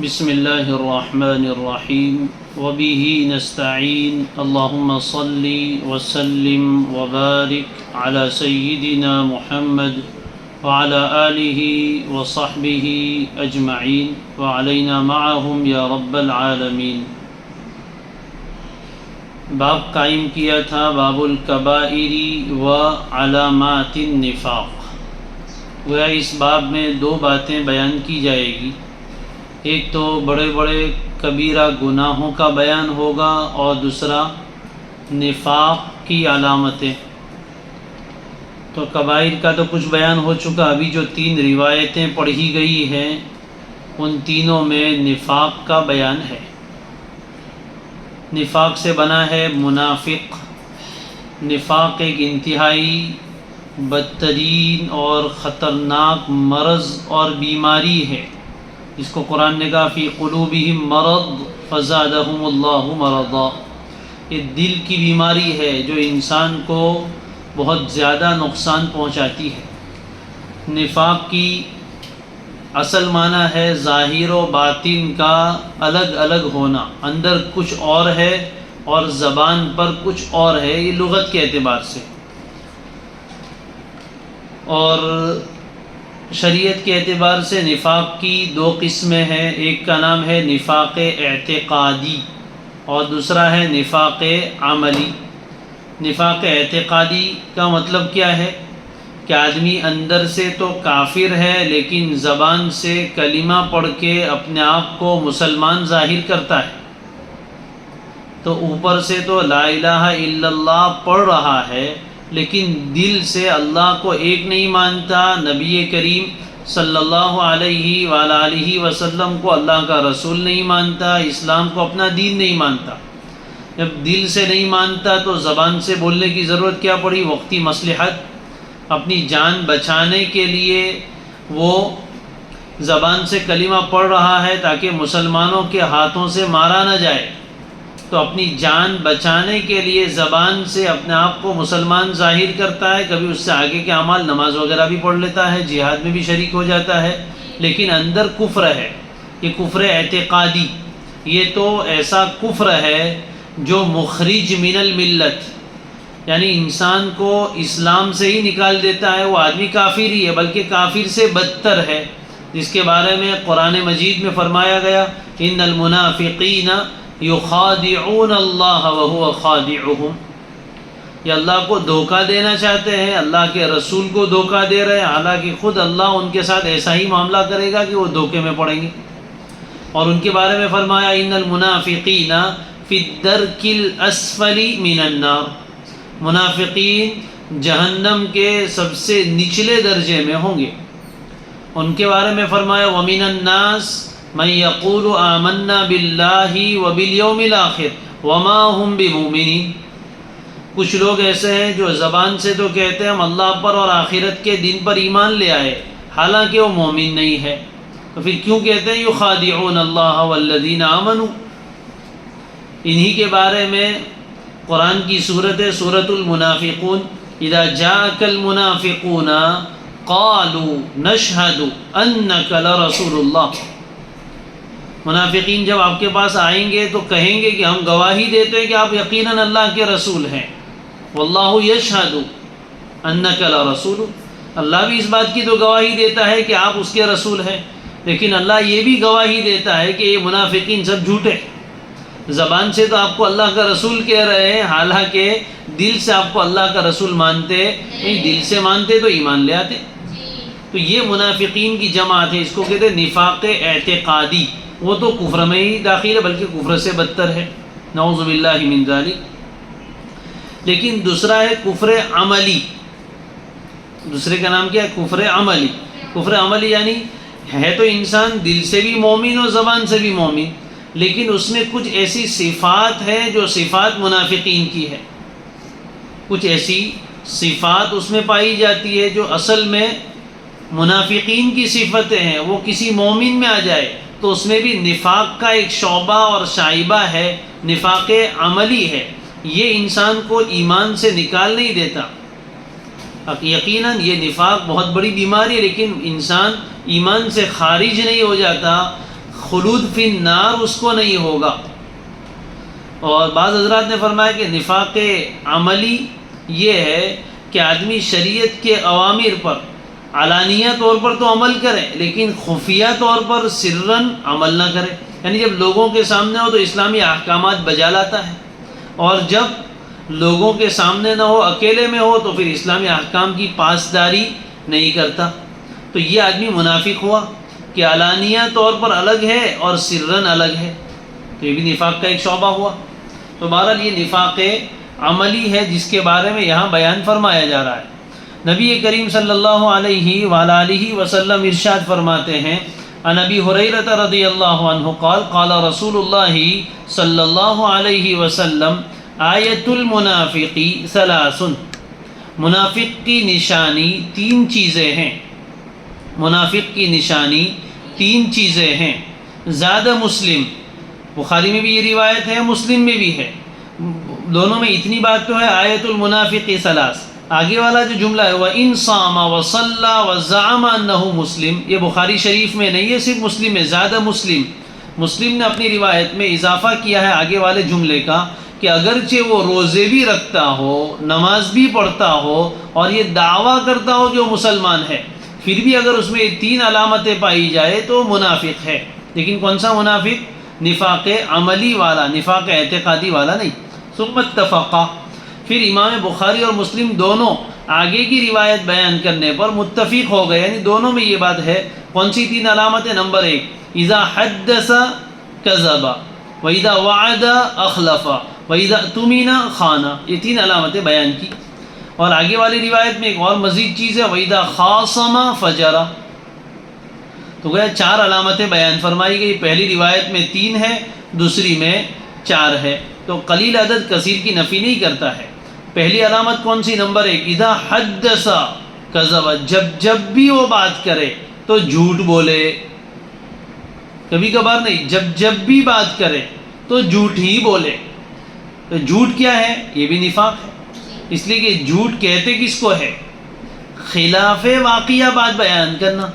بسم اللہ الرحمن الرحیم وبہ نستعین اللہم صل وسلم وبارک علی سیدنا محمد وعلی آلہ وصحبہ اجمعین وعلینا معہم یا رب العالمین۔ باب قائم کیا تھا باب الکبائر و علامات النفاق۔ گویا اس باب میں دو باتیں بیان کی جائے گی، ایک تو بڑے بڑے کبیرہ گناہوں کا بیان ہوگا اور دوسرا نفاق کی علامتیں۔ تو کبائر کا تو کچھ بیان ہو چکا، ابھی جو تین روایتیں پڑھی گئی ہیں ان تینوں میں نفاق کا بیان ہے۔ نفاق سے بنا ہے منافق۔ نفاق ایک انتہائی بدترین اور خطرناک مرض اور بیماری ہے، اس کو قرآن نے کہا فی قلوبہم مرض فزادہم اللہ مرضا۔ یہ دل کی بیماری ہے جو انسان کو بہت زیادہ نقصان پہنچاتی ہے۔ نفاق کی اصل معنی ہے ظاہر و باطن کا الگ الگ ہونا، اندر کچھ اور ہے اور زبان پر کچھ اور ہے، یہ لغت کے اعتبار سے۔ اور شریعت کے اعتبار سے نفاق کی دو قسمیں ہیں، ایک کا نام ہے نفاق اعتقادی اور دوسرا ہے نفاق عملی۔ نفاق اعتقادی کا مطلب کیا ہے کہ آدمی اندر سے تو کافر ہے لیکن زبان سے کلمہ پڑھ کے اپنے آپ کو مسلمان ظاہر کرتا ہے، تو اوپر سے تو لا الہ الا اللہ پڑھ رہا ہے لیکن دل سے اللہ کو ایک نہیں مانتا، نبی کریم صلی اللہ علیہ وآلہ وسلم کو اللہ کا رسول نہیں مانتا، اسلام کو اپنا دین نہیں مانتا۔ جب دل سے نہیں مانتا تو زبان سے بولنے کی ضرورت کیا پڑی؟ وقتی مصلحت، اپنی جان بچانے کے لیے وہ زبان سے کلمہ پڑھ رہا ہے تاکہ مسلمانوں کے ہاتھوں سے مارا نہ جائے، تو اپنی جان بچانے کے لیے زبان سے اپنے آپ کو مسلمان ظاہر کرتا ہے، کبھی اس سے آگے کے اعمال نماز وغیرہ بھی پڑھ لیتا ہے، جہاد میں بھی شریک ہو جاتا ہے، لیکن اندر کفر ہے۔ یہ کفر اعتقادی، یہ تو ایسا کفر ہے جو مخرج من الملت، یعنی انسان کو اسلام سے ہی نکال دیتا ہے، وہ آدمی کافر ہی ہے بلکہ کافر سے بدتر ہے، جس کے بارے میں قرآن مجید میں فرمایا گیا ان المنافقین یخادعون اللہ وہو خادعہم۔ یہ اللہ کو دھوکہ دینا چاہتے ہیں، اللہ کے رسول کو دھوکہ دے رہے ہیں، حالانکہ خود اللہ ان کے ساتھ ایسا ہی معاملہ کرے گا کہ وہ دھوکے میں پڑیں گے۔ اور ان کے بارے میں فرمایا ان المنافقین فی الدرک الاسفل من النار، منافقین جہنم کے سب سے نچلے درجے میں ہوں گے۔ ان کے بارے میں فرمایا ومن الناس من یقول آمنا باللہ وبالیوم الآخر وما هم بمؤمنین۔ کچھ لوگ ایسے ہیں جو زبان سے تو کہتے ہیں ہم اللہ پر اور آخرت کے دن پر ایمان لے آئے، حالانکہ وہ مومن نہیں ہے، تو پھر کیوں کہتے ہیں یخادعون اللہ والذین آمنوا؟ انہی کے بارے میں قرآن کی صورت ہے سورۃ المنافقون، اذا جاءک المنافقون قالوا نشہد انک لرسول اللہ۔ منافقین جب آپ کے پاس آئیں گے تو کہیں گے کہ ہم گواہی دیتے ہیں کہ آپ یقیناً اللہ کے رسول ہیں، واللہ یشہد انک لرسول، اللہ بھی اس بات کی تو گواہی دیتا ہے کہ آپ اس کے رسول ہیں، لیکن اللہ یہ بھی گواہی دیتا ہے کہ یہ منافقین سب جھوٹے، زبان سے تو آپ کو اللہ کا رسول کہہ رہے ہیں حالانکہ دل سے آپ کو اللہ کا رسول مانتے نہیں، دل سے مانتے تو ایمان لے آتے۔ تو یہ منافقین کی جماعت ہے، اس کو کہتے ہیں نفاق اعتقادی، وہ تو کفر میں ہی داخل ہے بلکہ کفر سے بدتر ہے، نعوذ باللہ من ذالک۔ لیکن دوسرا ہے کفر عملی، دوسرے کا نام کیا ہے؟ کفر عملی۔ کفر عملی یعنی ہے تو انسان دل سے بھی مومن اور زبان سے بھی مومن، لیکن اس میں کچھ ایسی صفات ہیں جو صفات منافقین کی ہے، کچھ ایسی صفات اس میں پائی جاتی ہے جو اصل میں منافقین کی صفتیں ہیں، وہ کسی مومن میں آ جائے تو اس میں بھی نفاق کا ایک شعبہ اور شائبہ ہے، نفاق عملی ہے، یہ انسان کو ایمان سے نکال نہیں دیتا۔ یقیناً یہ نفاق بہت بڑی بیماری ہے، لیکن انسان ایمان سے خارج نہیں ہو جاتا، خلود فی النار اس کو نہیں ہوگا۔ اور بعض حضرات نے فرمایا کہ نفاق عملی یہ ہے کہ آدمی شریعت کے اوامر پر علانیہ طور پر تو عمل کرے لیکن خفیہ طور پر سرن عمل نہ کرے، یعنی جب لوگوں کے سامنے ہو تو اسلامی احکامات بجا لاتا ہے، اور جب لوگوں کے سامنے نہ ہو، اکیلے میں ہو، تو پھر اسلامی احکام کی پاسداری نہیں کرتا۔ تو یہ آدمی منافق ہوا کہ علانیہ طور پر الگ ہے اور سرن الگ ہے، تو یہ بھی نفاق کا ایک شعبہ ہوا۔ تو بہرحال یہ نفاق عملی ہے جس کے بارے میں یہاں بیان فرمایا جا رہا ہے۔ نبی کریم صلی اللہ علیہ وآلہ وسلم ارشاد فرماتے ہیں، عن ابی ہریرہ رضی اللہ عنہ قال قال رسول اللہ صلی اللہ علیہ وسلم آیت المنافق ثلاث، منافق کی نشانی تین چیزیں ہیں، منافق کی نشانی تین چیزیں ہیں۔ زیادہ مسلم، بخاری میں بھی یہ روایت ہے، مسلم میں بھی ہے، دونوں میں اتنی بات تو ہے، آیت المنافق ثلاث۔ آگے والا جو جملہ ہے وَإِن صَامَ وَصَلَّى وَزَعَمَ أَنَّهُ مسلم، یہ بخاری شریف میں نہیں، یہ صرف مسلم میں، زیادہ مسلم۔ مسلم نے اپنی روایت میں اضافہ کیا ہے آگے والے جملے کا کہ اگرچہ وہ روزے بھی رکھتا ہو، نماز بھی پڑھتا ہو اور یہ دعویٰ کرتا ہو کہ وہ مسلمان ہے، پھر بھی اگر اس میں یہ تین علامتیں پائی جائے تو منافق ہے۔ لیکن کون سا منافق؟ نفاق عملی والا، نفاق اعتقادی والا نہیں۔ ثم اتفقا، پھر امام بخاری اور مسلم دونوں آگے کی روایت بیان کرنے پر متفق ہو گئے، یعنی دونوں میں یہ بات ہے۔ کون سی تین علامتیں؟ نمبر ایک، اذا حدث کذب واذا وعد اخلف واذا اؤتمن خان، یہ تین علامتیں بیان کی۔ اور آگے والی روایت میں ایک اور مزید چیز ہے، واذا خاصم فجر، تو گویا چار علامتیں بیان فرمائی گئی، پہلی روایت میں تین ہے، دوسری میں چار ہے۔ تو قلیل عدد کثیر کی نفی نہیں کرتا ہے۔ پہلی علامت کون سی؟ نمبر ایک، اذا حدث کذب، جب بھی وہ بات کرے تو جھوٹ بولے، کبھی کبھار نہیں، جب بھی بات کرے تو جھوٹ ہی بولے۔ تو جھوٹ کیا ہے؟ یہ بھی نفاق ہے، اس لیے کہ جھوٹ کہتے کس کو ہے؟ خلاف واقعہ بات بیان کرنا۔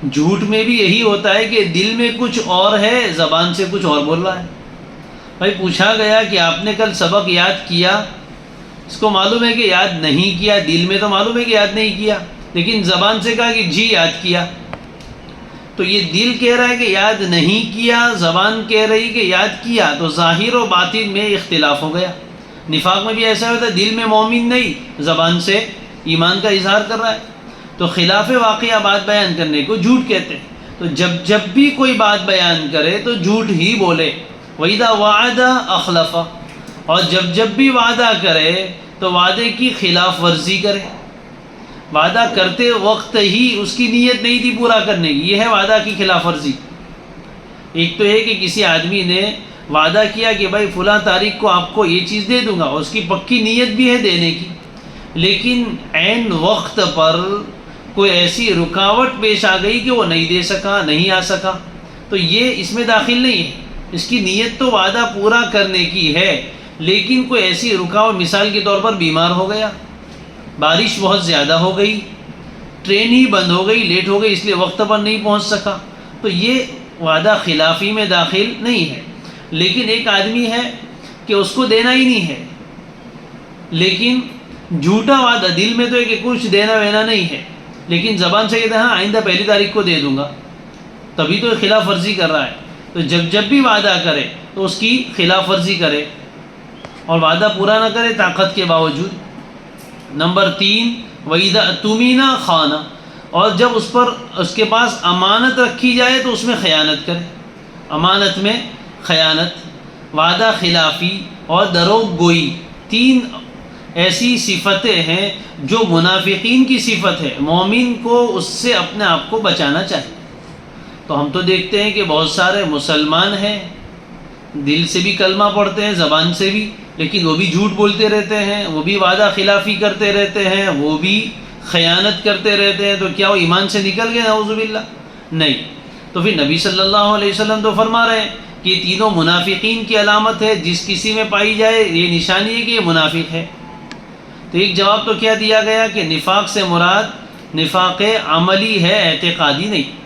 جھوٹ میں بھی یہی ہوتا ہے کہ دل میں کچھ اور ہے، زبان سے کچھ اور بول رہا ہے۔ بھائی پوچھا گیا کہ آپ نے کل سبق یاد کیا، اس کو معلوم ہے کہ یاد نہیں کیا، دل میں تو معلوم ہے کہ یاد نہیں کیا، لیکن زبان سے کہا کہ جی یاد کیا۔ تو یہ دل کہہ رہا ہے کہ یاد نہیں کیا، زبان کہہ رہی کہ یاد کیا، تو ظاہر و باطن میں اختلاف ہو گیا۔ نفاق میں بھی ایسا ہوتا ہے، دل میں مومن نہیں، زبان سے ایمان کا اظہار کر رہا ہے، تو خلاف واقعہ بات بیان کرنے کو جھوٹ کہتے ہیں۔ تو جب بھی کوئی بات بیان کرے تو جھوٹ ہی بولے۔ وَإِذَا وَعَدَ أَخْلَفَ، اور جب بھی وعدہ کرے تو وعدے کی خلاف ورزی کرے، وعدہ کرتے وقت ہی اس کی نیت نہیں تھی پورا کرنے کی، یہ ہے وعدہ کی خلاف ورزی۔ ایک تو ہے کہ کسی آدمی نے وعدہ کیا کہ بھائی فلاں تاریخ کو آپ کو یہ چیز دے دوں گا، اور اس کی پکی نیت بھی ہے دینے کی، لیکن عین وقت پر کوئی ایسی رکاوٹ پیش آ گئی کہ وہ نہیں دے سکا، نہیں آ سکا، تو یہ اس میں داخل نہیں ہے۔ اس کی نیت تو وعدہ پورا کرنے کی ہے، لیکن کوئی ایسی رکاوٹ، مثال کے طور پر بیمار ہو گیا، بارش بہت زیادہ ہو گئی، ٹرین ہی بند ہو گئی، لیٹ ہو گئی، اس لیے وقت پر نہیں پہنچ سکا، تو یہ وعدہ خلافی میں داخل نہیں ہے۔ لیکن ایک آدمی ہے کہ اس کو دینا ہی نہیں ہے، لیکن جھوٹا وعدہ، دل میں تو ہے کہ کچھ دینا وینا نہیں ہے، لیکن زبان سے کہتا ہے ہاں آئندہ پہلی تاریخ کو دے دوں گا، تبھی تو خلاف ورزی کر رہا ہے۔ تو جب بھی وعدہ کرے تو اس کی خلاف ورزی کرے اور وعدہ پورا نہ کرے طاقت کے باوجود۔ نمبر 3، وَإِذَا اؤْتُمِنَ خَانَ، اور جب اس کے پاس امانت رکھی جائے تو اس میں خیانت کرے، امانت میں خیانت، وعدہ خلافی اور دروغ گوئی، تین ایسی صفتیں ہیں جو منافقین کی صفت ہے۔ مومن کو اس سے اپنے آپ کو بچانا چاہیے۔ تو ہم تو دیکھتے ہیں کہ بہت سارے مسلمان ہیں، دل سے بھی کلمہ پڑھتے ہیں، زبان سے بھی، لیکن وہ بھی جھوٹ بولتے رہتے ہیں، وہ بھی وعدہ خلافی کرتے رہتے ہیں، وہ بھی خیانت کرتے رہتے ہیں، تو کیا وہ ایمان سے نکل گئے؟ نعوذ باللہ، نہیں۔ تو پھر نبی صلی اللہ علیہ وسلم تو فرما رہے ہیں کہ یہ تینوں منافقین کی علامت ہے، جس کسی میں پائی جائے یہ نشانی ہے کہ یہ منافق ہے۔ تو ایک جواب تو کیا دیا گیا کہ نفاق سے مراد نفاق عملی ہے، اعتقادی نہیں۔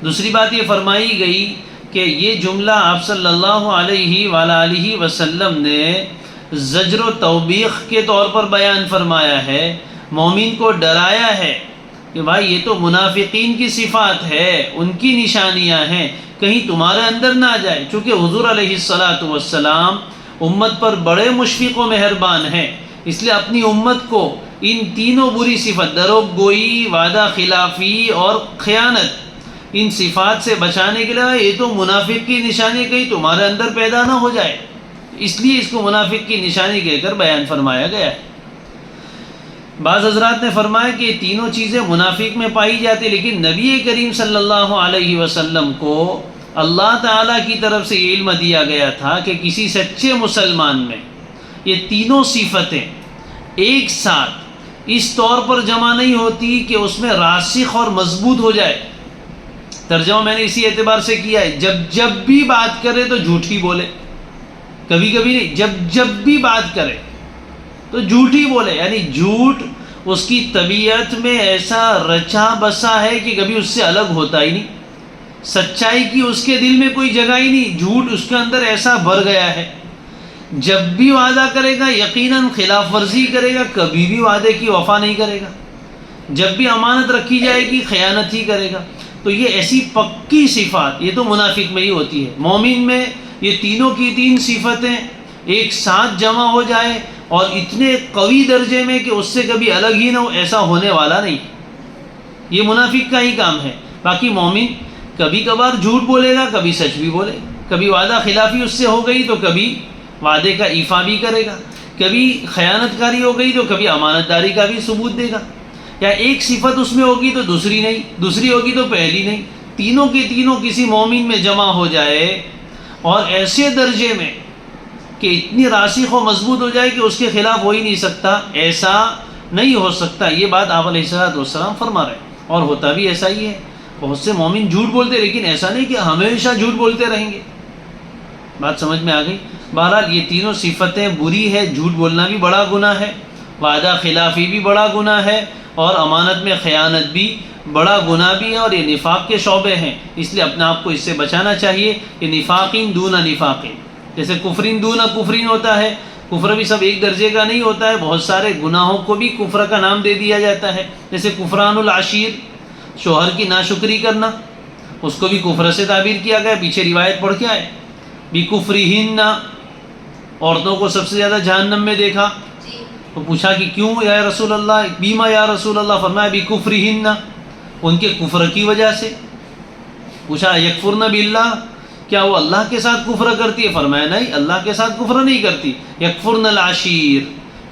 دوسری بات یہ فرمائی گئی کہ یہ جملہ آپ صلی اللہ علیہ وآلہ وسلم نے زجر و توبیخ کے طور پر بیان فرمایا ہے، مومن کو ڈرایا ہے کہ بھائی یہ تو منافقین کی صفات ہے، ان کی نشانیاں ہیں، کہیں تمہارے اندر نہ آ جائے۔ چونکہ حضور علیہ السلام امت پر بڑے مشفق و مہربان ہیں، اس لیے اپنی امت کو ان تینوں بری صفت، دروغ گوئی، وعدہ خلافی اور خیانت، ان صفات سے بچانے کے لیے یہ تو منافق کی نشانی کہیں تمہارے اندر پیدا نہ ہو جائے، اس لیے اس کو منافق کی نشانی کہہ کر بیان فرمایا گیا ہے۔ بعض حضرات نے فرمایا کہ یہ تینوں چیزیں منافق میں پائی جاتی، لیکن نبی کریم صلی اللہ علیہ وسلم کو اللہ تعالیٰ کی طرف سے علم دیا گیا تھا کہ کسی سچے مسلمان میں یہ تینوں صفتیں ایک ساتھ اس طور پر جمع نہیں ہوتی کہ اس میں راسخ اور مضبوط ہو جائے۔ ترجمہ میں نے اسی اعتبار سے کیا ہے، جب بھی بات کرے تو جھوٹ ہی بولے، کبھی کبھی نہیں، جب بھی بات کرے تو جھوٹ ہی بولے، یعنی جھوٹ اس کی طبیعت میں ایسا رچا بسا ہے کہ کبھی اس سے الگ ہوتا ہی نہیں، سچائی کی اس کے دل میں کوئی جگہ ہی نہیں، جھوٹ اس کے اندر ایسا بھر گیا ہے۔ جب بھی وعدہ کرے گا یقیناً خلاف ورزی کرے گا، کبھی بھی وعدے کی وفا نہیں کرے گا، جب بھی امانت رکھی جائے گی خیانت ہی کرے گا۔ تو یہ ایسی پکی صفات یہ تو منافق میں ہی ہوتی ہے۔ مومن میں یہ تینوں کی تین صفتیں ایک ساتھ جمع ہو جائے اور اتنے قوی درجے میں کہ اس سے کبھی الگ ہی نہ ہو، ایسا ہونے والا نہیں، یہ منافق کا ہی کام ہے۔ باقی مومن کبھی کبھار جھوٹ بولے گا، کبھی سچ بھی بولے، کبھی وعدہ خلافی اس سے ہو گئی تو کبھی وعدے کا ایفا بھی کرے گا، کبھی خیانت کاری ہو گئی تو کبھی امانت داری کا بھی ثبوت دے گا، یا ایک صفت اس میں ہوگی تو دوسری نہیں، دوسری ہوگی تو پہلی نہیں، تینوں کے تینوں کسی مومن میں جمع ہو جائے اور ایسے درجے میں کہ اتنی راسخ و مضبوط ہو جائے کہ اس کے خلاف ہو ہی نہیں سکتا، ایسا نہیں ہو سکتا۔ یہ بات آپ علیہ السلام فرما رہے ہیں، اور ہوتا بھی ایسا ہی ہے۔ بہت سے مومن جھوٹ بولتے، لیکن ایسا نہیں کہ ہمیشہ جھوٹ بولتے رہیں گے۔ بات سمجھ میں آ گئی؟ بہرحال یہ تینوں صفتیں بری ہے، جھوٹ بولنا بھی بڑا گناہ ہے، وعدہ خلافی بھی بڑا گناہ ہے، اور امانت میں خیانت بھی بڑا گناہ بھی ہے، اور یہ نفاق کے شعبے ہیں، اس لیے اپنے آپ کو اس سے بچانا چاہیے۔ کہ نفاقین دون نفاقین، جیسے کفرین دون کفرین ہوتا ہے، کفر بھی سب ایک درجے کا نہیں ہوتا ہے، بہت سارے گناہوں کو بھی کفر کا نام دے دیا جاتا ہے، جیسے کفران العشیر، شوہر کی ناشکری کرنا، اس کو بھی کفر سے تعبیر کیا گیا۔ پیچھے روایت پڑھ کے آئے بِکُفْرِہِنَّ، عورتوں کو سب سے زیادہ جہنم میں دیکھا، تو پوچھا کہ کیوں یا رسول اللہ، بیما یا رسول اللہ، فرمایا بِکُفْرِہِنَّ، ان کے کفر کی وجہ سے۔ پوچھا یکفرن باللہ، کیا وہ اللہ کے ساتھ کفر کرتی ہے؟ فرمایا نہیں، اللہ کے ساتھ کفر نہیں کرتی، یکفرن العشیر،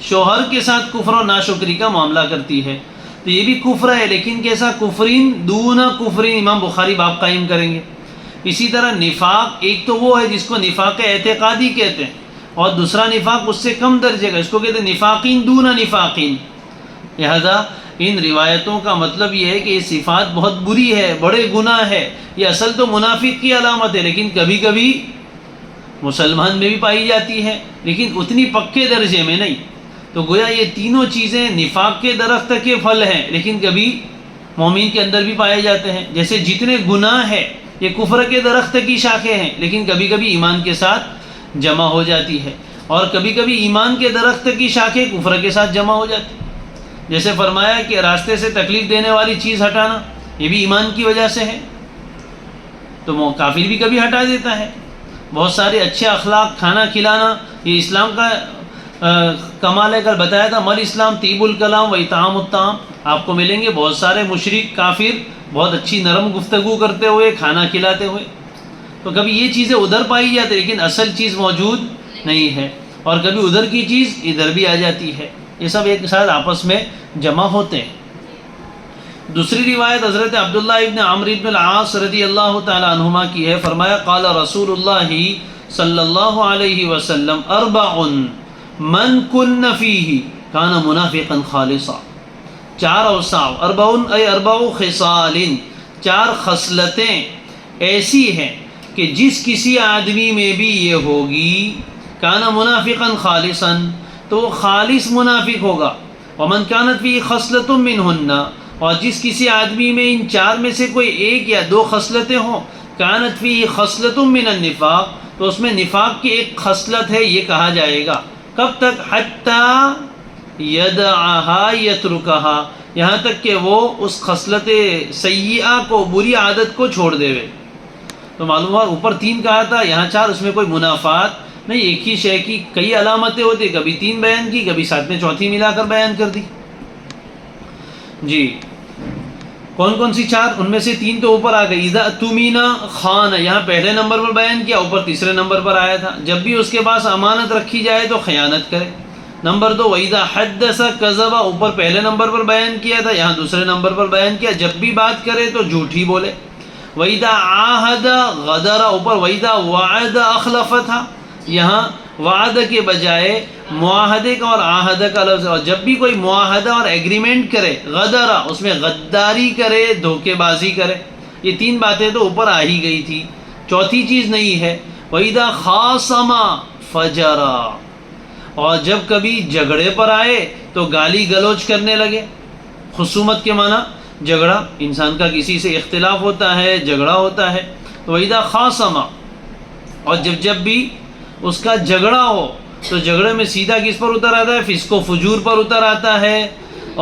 شوہر کے ساتھ کفر و ناشکری کا معاملہ کرتی ہے، تو یہ بھی کفر ہے، لیکن کیسا؟ کفرین دون کفرین، امام بخاری باب قائم کریں گے۔ اسی طرح نفاق ایک تو وہ ہے جس کو نفاق اعتقادی کہتے ہیں، اور دوسرا نفاق اس سے کم درجے کا، اس کو کہتے ہیں نفاقین دون نفاقین۔ لہذا ان روایتوں کا مطلب یہ ہے کہ یہ صفات بہت بری ہے، بڑے گناہ ہے، یہ اصل تو منافق کی علامت ہے، لیکن کبھی کبھی مسلمان میں بھی پائی جاتی ہے، لیکن اتنی پکے درجے میں نہیں۔ تو گویا یہ تینوں چیزیں نفاق کے درخت کے پھل ہیں، لیکن کبھی مومن کے اندر بھی پائے جاتے ہیں۔ جیسے جتنے گناہ ہیں یہ کفر کے درخت کی شاخیں ہیں، لیکن کبھی کبھی ایمان کے ساتھ جمع ہو جاتی ہے، اور کبھی کبھی ایمان کے درخت کی شاخیں کفر کے ساتھ جمع ہو جاتی ہیں۔ جیسے فرمایا کہ راستے سے تکلیف دینے والی چیز ہٹانا، یہ بھی ایمان کی وجہ سے ہے، تو کافر بھی کبھی ہٹا دیتا ہے۔ بہت سارے اچھے اخلاق، کھانا کھلانا، یہ اسلام کا کمال ہے۔ کل بتایا تھا مل اسلام طیب الکلام و اطعام الطعام، آپ کو ملیں گے بہت سارے مشرک کافر بہت اچھی نرم گفتگو کرتے ہوئے، کھانا کھلاتے ہوئے، تو کبھی یہ چیزیں ادھر پائی جاتی، لیکن اصل چیز موجود نہیں ہے، اور کبھی ادھر کی چیز ادھر بھی آ جاتی ہے، یہ سب ایک ساتھ آپس میں جمع ہوتے ہیں۔ دوسری روایت حضرت عبداللہ ابن عمرو ابن العاص رضی اللہ تعالی عنہما کی ہے، فرمایا قال رسول اللہ صلی اللہ علیہ وسلم اربع من کن فیہ کان منافقا خالصا، چار اوصاف، اربع ای اربع خصال، چار خصلتیں ایسی ہیں کہ جس کسی آدمی میں بھی یہ ہوگی کان منافقا خالصا، تو وہ خالص منافق ہوگا۔ ومن کانت فیہ خصلۃ منہن، اور جس کسی آدمی میں ان چار میں سے کوئی ایک یا دو خصلتیں ہوں، کانت فیہ خصلۃ من النفاق، تو اس میں نفاق کی ایک خصلت ہے، یہ کہا جائے گا۔ کب تک؟ حتی یدعہا یترکہا، یہاں تک کہ وہ اس خصلت سیئہ کو، بری عادت کو چھوڑ دے وے۔ تو معلوم ہوا اوپر 3 کہا تھا، یہاں 4، اس میں کوئی منافات نہیں، ایک ہی شے کی کئی علامتیں ہوتی، کبھی 3 بیان کی، کبھی ساتھ میں چوتھی ملا کر بیان کر دی۔ جی کون کون سی 4؟ ان میں سے 3 تو اوپر آ گئی، اذا اؤتمن خان، یہاں پہلے نمبر پر بیان کیا، اوپر تیسرے نمبر پر آیا تھا، جب بھی اس کے پاس امانت رکھی جائے تو خیانت کرے۔ نمبر 2 واذا حدث کذب، اوپر پہلے نمبر پر بیان کیا تھا، یہاں دوسرے نمبر پر بیان کیا، جب بھی بات کرے تو جھوٹ ہی بولے۔ وَإِذَا عَاهَدَ غَدَرَ، اوپر وَإِذَا وَعَدَ أَخْلَفَ تھا، یہاں وعدہ کے بجائے معاہدے کا اور عہدہ کا لفظ، اور جب بھی کوئی معاہدہ اور ایگریمنٹ کرے، غدر، اس میں غداری کرے، دھوکے بازی کرے۔ یہ 3 باتیں تو اوپر آ ہی گئی تھی، چوتھی چیز نہیں ہے۔ وَإِذَا خَاصَمَ فَجَرَ، اور جب کبھی جھگڑے پر آئے تو گالی گلوچ کرنے لگے۔ خصومت کے معنی جھگڑا، انسان کا کسی سے اختلاف ہوتا ہے، جھگڑا ہوتا ہے، تو وَإِذَا خَاصَمَ، اور جب بھی اس کا جھگڑا ہو تو جھگڑے میں سیدھا کس پر اتر آتا ہے؟ فسق و فجور پر اتر آتا ہے،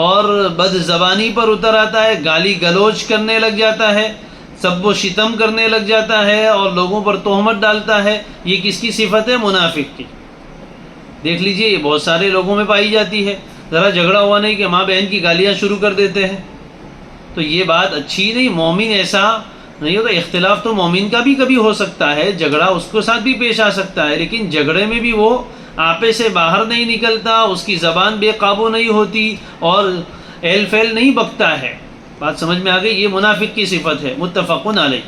اور بد زبانی پر اتر آتا ہے، گالی گلوچ کرنے لگ جاتا ہے، سب و شتم کرنے لگ جاتا ہے، اور لوگوں پر تہمت ڈالتا ہے۔ یہ کس کی صفت ہے؟ منافق کی۔ دیکھ لیجئے یہ بہت سارے لوگوں میں پائی جاتی ہے، ذرا جھگڑا ہوا نہیں کہ ماں بہن کی گالیاں شروع کر دیتے ہیں، تو یہ بات اچھی نہیں۔ مومن ایسا نہیں ہوتا، اختلاف تو مومن کا بھی کبھی ہو سکتا ہے، جھگڑا اس کے ساتھ بھی پیش آ سکتا ہے، لیکن جھگڑے میں بھی وہ آپے سے باہر نہیں نکلتا، اس کی زبان بے قابو نہیں ہوتی، اور ایل فیل نہیں بکتا ہے۔ بات سمجھ میں آ گئی؟ یہ منافق کی صفت ہے، متفق علیہ۔